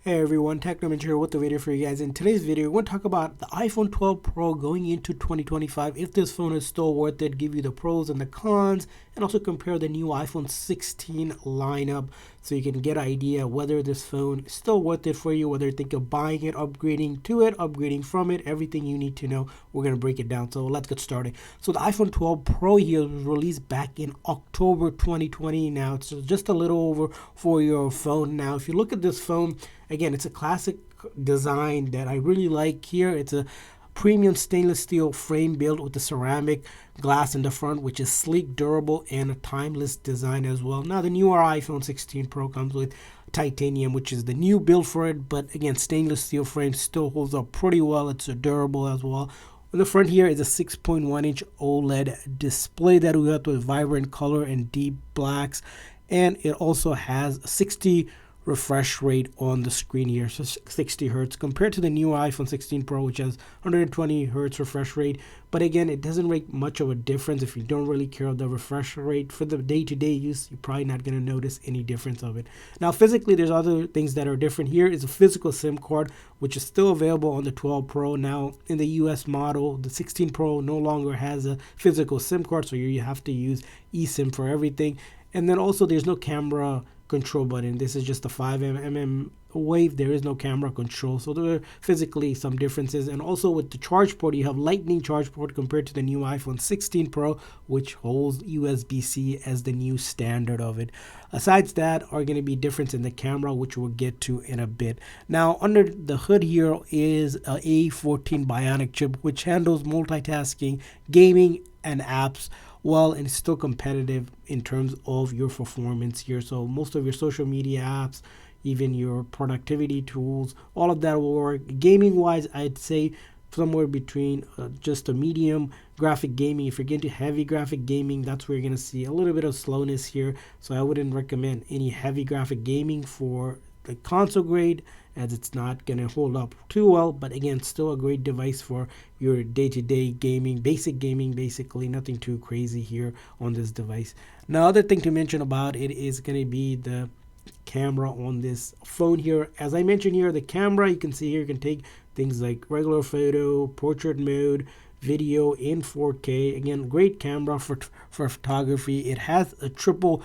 Hey everyone, Technomentary here with the video for you guys. In today's video, we're going to talk about the iPhone 12 Pro going into 2025. If this phone is still worth it, give you the pros and the cons, and also compare the new iPhone 16 lineup so you can get an idea whether this phone is still worth it for you, whether you think of buying it, upgrading to it, upgrading from it, everything you need to know. We're going to break it down. So let's get started. So the iPhone 12 Pro here was released back in October 2020. Now it's just a little over 4-year-old phone. Now, if you look at this phone, again, it's a classic design that I really like here. It's a premium stainless steel frame built with the ceramic glass in the front, which is sleek, durable, and a timeless design as well. Now, the newer iPhone 16 Pro comes with titanium, which is the new build for it, but again, stainless steel frame still holds up pretty well. It's durable as well. On the front here is a 6.1-inch OLED display that we got with vibrant color and deep blacks, and it also has 60 refresh rate on the screen here, so 60 hertz compared to the newer iPhone 16 Pro, which has 120 hertz refresh rate. But again, it doesn't make much of a difference if you don't really care of the refresh rate. For the day-to-day use, you're probably not going to notice any difference of it. Now, physically, there's other things that are different. Here is a physical SIM card, which is still available on the 12 Pro. Now, in the US model, the 16 Pro no longer has a physical SIM card, so you have to use eSIM for everything. And then also, there's no camera control button. This is just a 5mm wave. There is no camera control, so there are physically some differences. And also with the charge port, you have lightning charge port compared to the new iPhone 16 Pro, which holds USB-C as the new standard of it. Asides that are going to be difference in the camera, which we'll get to in a bit. Now, under the hood here is a A14 Bionic chip, which handles multitasking, gaming, and apps well, and it's still competitive in terms of your performance here. So most of your social media apps, even your productivity tools, all of that will work. Gaming wise, I'd say somewhere between just a medium graphic gaming. If you're getting to heavy graphic gaming, that's where you're going to see a little bit of slowness here. So I wouldn't recommend any heavy graphic gaming for the console grade, as it's not going to hold up too well. But again, still a great device for your day-to-day gaming, basic gaming, basically nothing too crazy here on this device. Now, other thing to mention about it is going to be the camera on this phone here. As I mentioned here, the camera, you can see here, you can take things like regular photo, portrait mode, video in 4K. Again, great camera for photography. It has a triple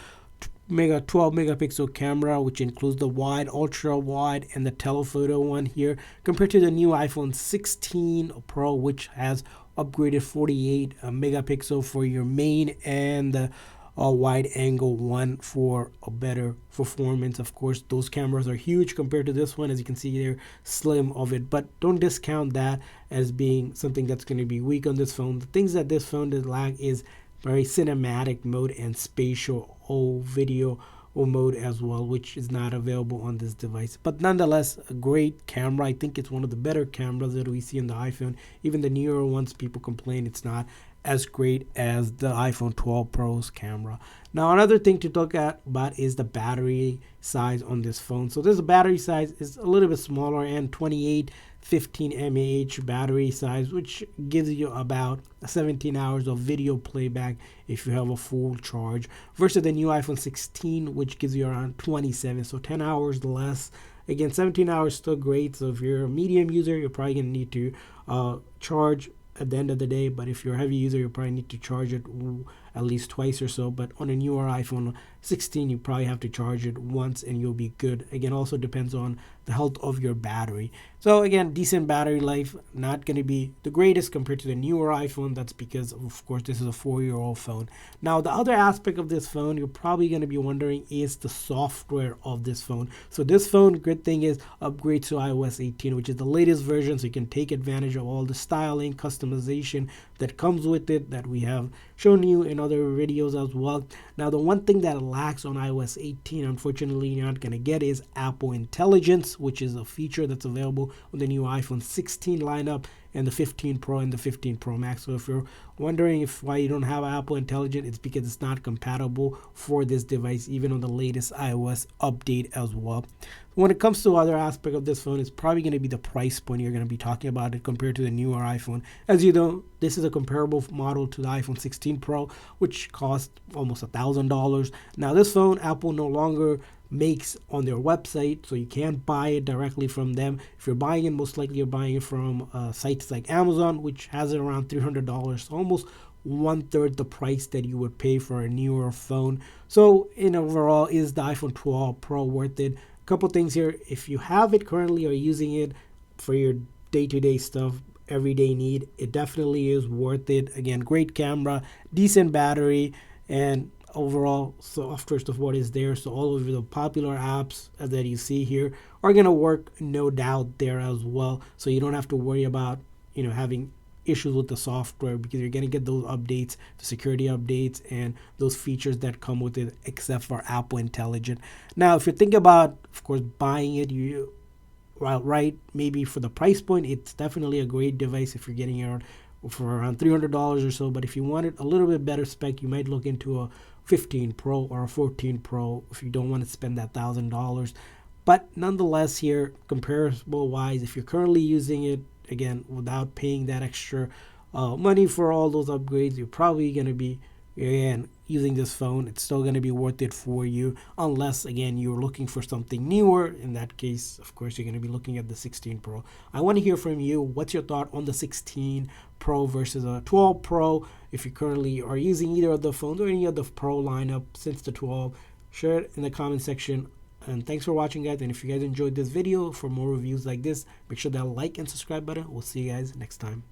12 megapixel camera, which includes the wide, ultra wide, and the telephoto one here, compared to the new iPhone 16 Pro, which has upgraded 48 megapixel for your main, and the wide angle one for a better performance. Of course, those cameras are huge compared to this one. As you can see, they're slim of it, but don't discount that as being something that's going to be weak on this phone. The things that this phone does lack is very cinematic mode and spatial video mode as well, which is not available on this device. But nonetheless, a great camera. I think it's one of the better cameras that we see in the iPhone. Even the newer ones, people complain it's not as great as the iPhone 12 Pro's camera. Now, another thing to look at about is the battery size on this phone. So this battery size is a little bit smaller, and 2815 mAh battery size, which gives you about 17 hours of video playback if you have a full charge, versus the new iPhone 16, which gives you around 27, so 10 hours less. Again, 17 hours still great. So if you're a medium user, you're probably going to need to charge at the end of the day, but if you're a heavy user, you probably need to charge it at least twice or so. But on a newer iPhone 16, you probably have to charge it once and you'll be good. Again, also depends on the health of your battery. So again, decent battery life, not going to be the greatest compared to the newer iPhone. That's because, of course, this is a 4-year-old phone. Now, the other aspect of this phone you're probably going to be wondering is the software of this phone. So this phone, good thing is, upgrades to iOS 18, which is the latest version, so you can take advantage of all the styling, customization that comes with it that we have shown you in other videos as well. Now, the one thing that lacks on iOS 18, unfortunately, you're not going to get is Apple Intelligence, which is a feature that's available on the new iPhone 16 lineup and the 15 Pro and the 15 Pro Max. So if you're wondering why you don't have Apple Intelligence, it's because it's not compatible for this device, even on the latest iOS update as well. When it comes to other aspect of this phone, it's probably going to be the price point you're going to be talking about it compared to the newer iPhone. As you know, this is a comparable model to the iPhone 16 Pro, which cost almost $1,000. Now, this phone, Apple no longer makes on their website, so you can't buy it directly from them. If you're buying it, most likely you're buying it from sites like Amazon, which has it around $300, so almost 1/3 the price that you would pay for a newer phone. So in overall, is the iPhone 12 Pro worth it? A couple things here: if you have it currently or using it for your day-to-day stuff, everyday need, it definitely is worth it. Again, great camera, decent battery, and overall software support is there. So all of the popular apps that you see here are going to work, no doubt, there as well. So you don't have to worry about having issues with the software, because you're going to get those updates, the security updates, and those features that come with it, except for Apple Intelligent. Now, if you think about, of course, buying it, right, maybe for the price point, it's definitely a great device if you're getting it for around $300 or so. But if you wanted a little bit better spec, you might look into a 15 Pro or a 14 Pro if you don't want to spend that $1,000. But nonetheless, here, comparable wise, if you're currently using it, again, without paying that extra money for all those upgrades, you're probably going to be, again, using this phone. It's still going to be worth it for you, unless, again, you're looking for something newer. In that case, of course, you're going to be looking at the 16 Pro. I want to hear from you. What's your thought on the 16 Pro versus a 12 Pro? If you currently are using either of the phones or any of the Pro lineup since the 12, share it in the comment section. And thanks for watching, guys. And if you guys enjoyed this video, for more reviews like this, make sure that like and subscribe button. We'll see you guys next time.